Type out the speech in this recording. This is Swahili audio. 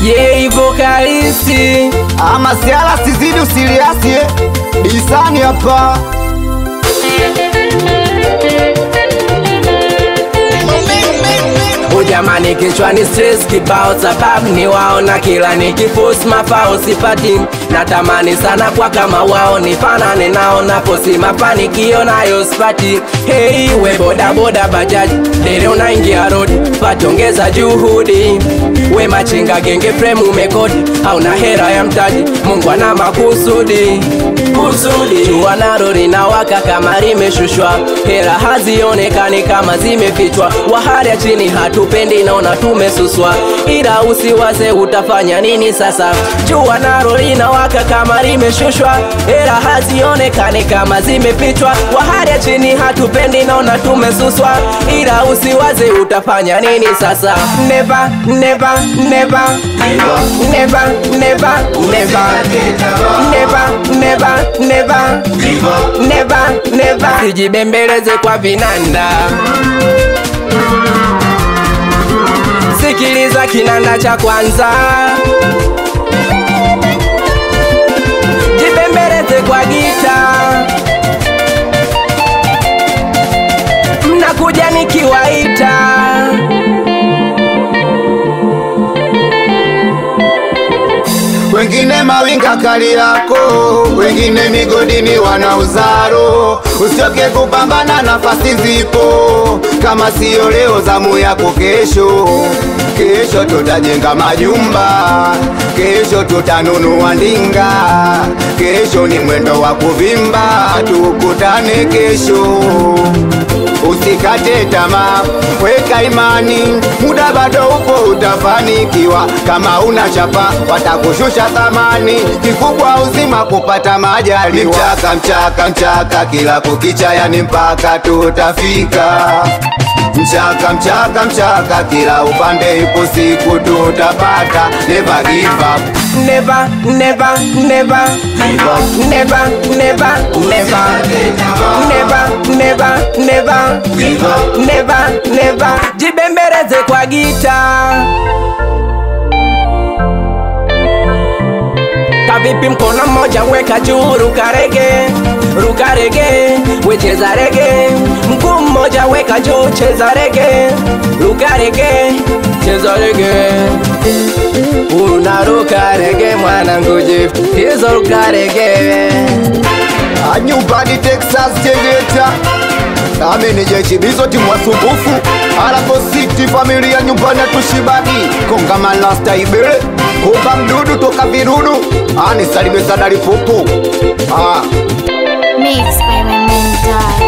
Yei vocalisti ama siala sizidi usiliasi Isani hapa Jamani kichwani stress kibao sababu ni waona kila nikipost mafao sipati. Natamani sana kwa kama wao nifanane nao naposi mafanikio nayo sipati. Hey we boda boda bajaji dere unaingia road patongeza juhudi. We machinga genge frame umekodi hauna hera ya mtaji Mungu ana makusudi jua naro linawaka kama limeshushwa hera hazionekani kama zimefichwa wahari ya chini hatupendi naona tumesuswa ila usiwaze utafanya nini sasa jua naro linawaka kama limeshushwa hera hazionekani kama zimefichwa wahari ya chini hatupendi naona tumesuswa ila usiwaze utafanya nini sasa never never never never never never never never never never sijibembeleze kwa vinanda sikiliza kinanda cha kwanza jibembeleze kwa gita mnakuja nikiwaita wengine mawinga kali yako, wengine migodini wanauzaro. Usioke kupambana nafasi zipo, kama sio leo zamu yako kesho. Kesho tutajenga majumba, kesho tutanunua ndinga, kesho ni mwendo wa kuvimba, tukutane kesho. Usikate tamaa, weka imani, muda bado upo utafanikiwa. Kama una chapa, watakushusha thamani, kikubwa uzima kupata majaliwa. Mchaka mchaka mchaka kila kukicha yani mpaka tutafika. Mchaka mchaka mchaka kila upande ipo siku tutapata. Never give up, never never never never never never never never never never jibembeleze kwa gita kavipi mkono mmoja weka juu ruka rege wecheza rege mguu mmoja weka juu cheza rege ruka rege cheza rege unaruka rege mwanangu jifu hizo ruka rege Nyumbani Texas Tegeta Nami ni jeshi bizoti mwasumbufu Alako City familia nyumbani atushibagi Konga malasta ibere Kuba mdudu toka virudu Ani salime sadari pupu Mixed by my mentor.